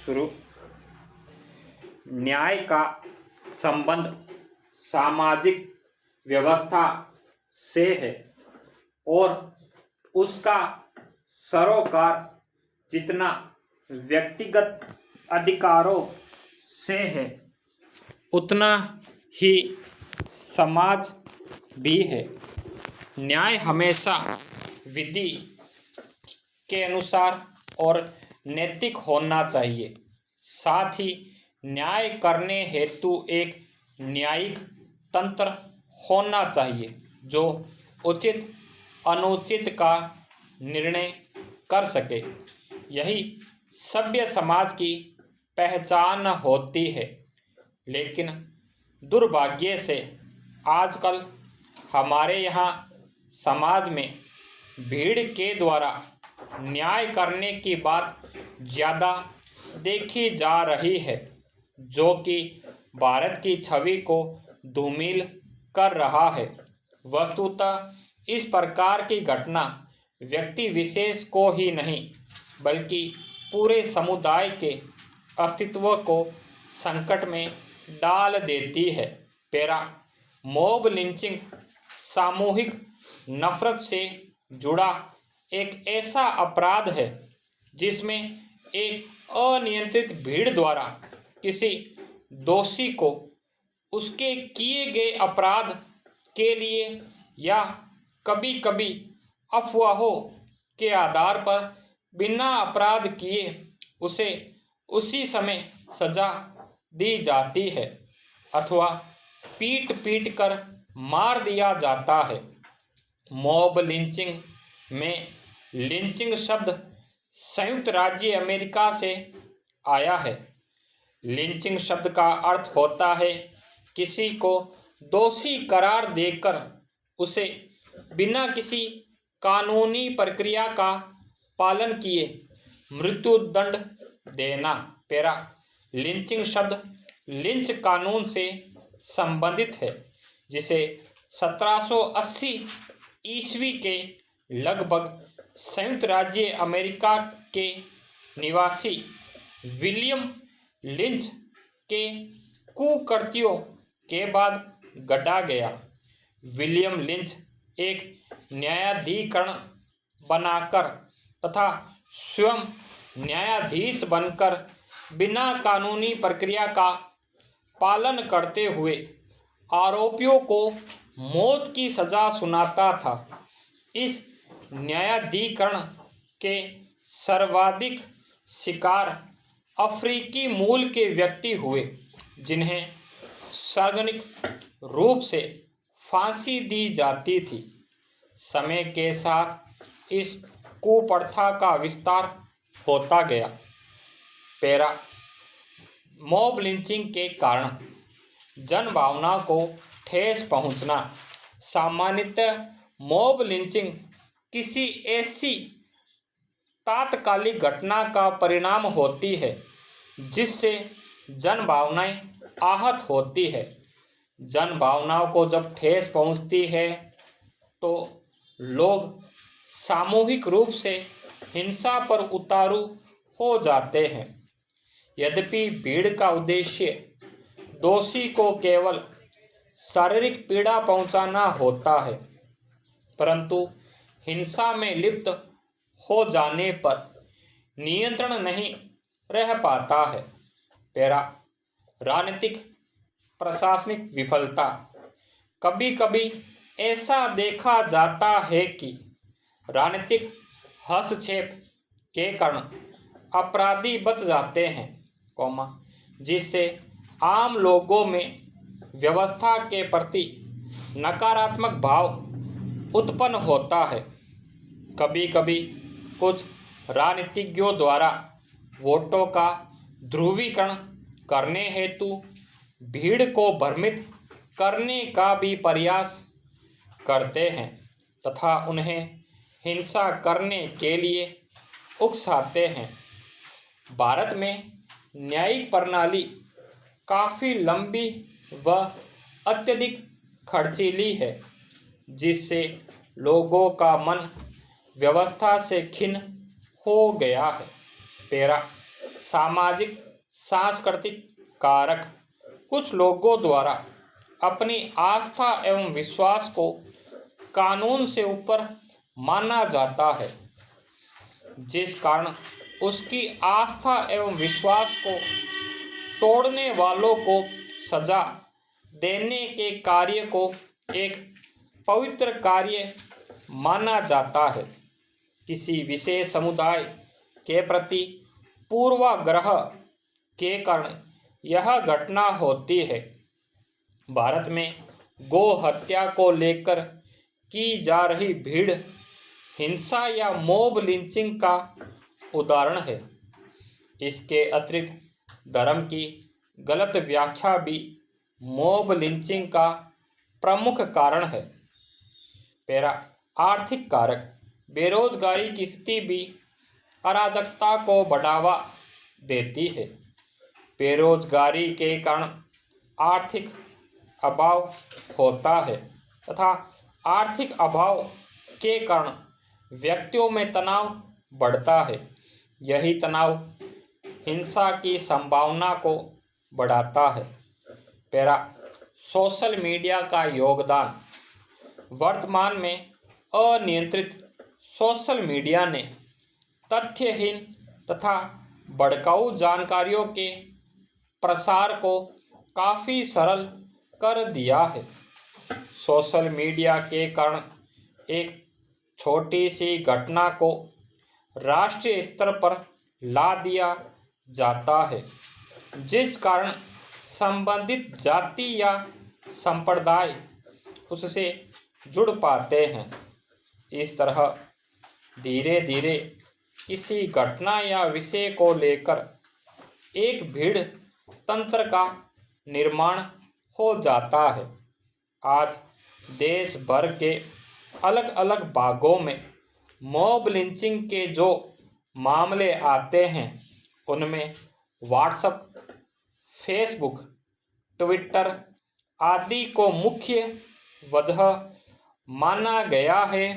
शुरू। न्याय का संबंध सामाजिक व्यवस्था से है और उसका सरोकार जितना व्यक्तिगत अधिकारों से है उतना ही समाज भी है। न्याय हमेशा विधि के अनुसार और नैतिक होना चाहिए। साथ ही न्याय करने हेतु एक न्यायिक तंत्र होना चाहिए जो उचित अनुचित का निर्णय कर सके। यही सभ्य समाज की पहचान होती है। लेकिन दुर्भाग्य से आजकल हमारे यहाँ समाज में भीड़ के द्वारा न्याय करने की बात ज़्यादा देखी जा रही है, जो कि भारत की छवि को धूमिल कर रहा है। वस्तुतः इस प्रकार की घटना व्यक्ति विशेष को ही नहीं बल्कि पूरे समुदाय के अस्तित्व को संकट में डाल देती है। मॉब लिंचिंग सामूहिक नफरत से जुड़ा एक ऐसा अपराध है जिसमें एक अनियंत्रित भीड़ द्वारा किसी दोषी को उसके किए गए अपराध के लिए या कभी कभी अफवाहों के आधार पर बिना अपराध किए उसे उसी समय सजा दी जाती है अथवा पीट पीट कर मार दिया जाता है। मॉब लिंचिंग में लिंचिंग शब्द संयुक्त राज्य अमेरिका से आया है। लिंचिंग शब्द का अर्थ होता है किसी को दोषी करार देकर उसे बिना किसी कानूनी प्रक्रिया का पालन किए मृत्युदंड देना। लिंचिंग शब्द लिंच कानून से संबंधित है जिसे 1780 ईस्वी के लगभग संयुक्त राज्य अमेरिका के निवासी विलियम लिंच के कुकृत्यों के बाद गढ़ा गया। विलियम लिंच एक न्यायाधिकरण बनाकर तथा स्वयं न्यायाधीश बनकर बिना कानूनी प्रक्रिया का पालन करते हुए आरोपियों को मौत की सजा सुनाता था। इस न्यायाधिकरण के सर्वाधिक शिकार अफ्रीकी मूल के व्यक्ति हुए जिन्हें सार्वजनिक रूप से फांसी दी जाती थी। समय के साथ इस कुप्रथा का विस्तार होता गया। मॉब लिंचिंग के कारण जनभावना को ठेस पहुंचना। सामान्यतः मॉब लिंचिंग किसी ऐसी तात्कालिक घटना का परिणाम होती है जिससे जनभावनाएं आहत होती है। जनभावनाओं को जब ठेस पहुंचती है तो लोग सामूहिक रूप से हिंसा पर उतारू हो जाते हैं। यद्यपि भीड़ का उद्देश्य दोषी को केवल शारीरिक पीड़ा पहुंचाना होता है, परंतु हिंसा में लिप्त हो जाने पर नियंत्रण नहीं रह पाता है। राजनीतिक प्रशासनिक विफलता। कभी कभी ऐसा देखा जाता है कि राजनीतिक हस्तक्षेप के कारण अपराधी बच जाते हैं, जिससे आम लोगों में व्यवस्था के प्रति नकारात्मक भाव उत्पन्न होता है। कभी कभी कुछ राजनीतिज्ञों द्वारा वोटों का ध्रुवीकरण करने हेतु भीड़ को भ्रमित करने का भी प्रयास करते हैं तथा उन्हें हिंसा करने के लिए उकसाते हैं। भारत में न्यायिक प्रणाली काफ़ी लंबी व अत्यधिक खर्चीली है, जिससे लोगों का मन व्यवस्था से खिन्न हो गया है। सामाजिक सांस्कृतिक कारक कुछ लोगों द्वारा अपनी आस्था एवं विश्वास को कानून से ऊपर माना जाता है, जिस कारण उसकी आस्था एवं विश्वास को तोड़ने वालों को सजा देने के कार्य को एक पवित्र कार्य माना जाता है। किसी विशेष समुदाय के प्रति पूर्वाग्रह के कारण यह घटना होती है। भारत में गो हत्या को लेकर की जा रही भीड़ हिंसा या मॉब लिंचिंग का उदाहरण है। इसके अतिरिक्त धर्म की गलत व्याख्या भी मॉब लिंचिंग का प्रमुख कारण है। आर्थिक कारक बेरोजगारी की स्थिति भी अराजकता को बढ़ावा देती है। बेरोजगारी के कारण आर्थिक अभाव होता है तथा आर्थिक अभाव के कारण व्यक्तियों में तनाव बढ़ता है। यही तनाव हिंसा की संभावना को बढ़ाता है। सोशल मीडिया का योगदान। वर्तमान में अनियंत्रित सोशल मीडिया ने तथ्यहीन तथा भड़काऊ जानकारियों के प्रसार को काफ़ी सरल कर दिया है। सोशल मीडिया के कारण एक छोटी सी घटना को राष्ट्रीय स्तर पर ला दिया जाता है, जिस कारण संबंधित जाति या संप्रदाय उससे जुड़ पाते हैं। इस तरह धीरे धीरे किसी घटना या विषय को लेकर एक भीड़ तंत्र का निर्माण हो जाता है। आज देश भर के अलग अलग भागों में मॉब लिंचिंग के जो मामले आते हैं, उनमें व्हाट्सएप, फेसबुक, ट्विटर आदि को मुख्य वजह माना गया है।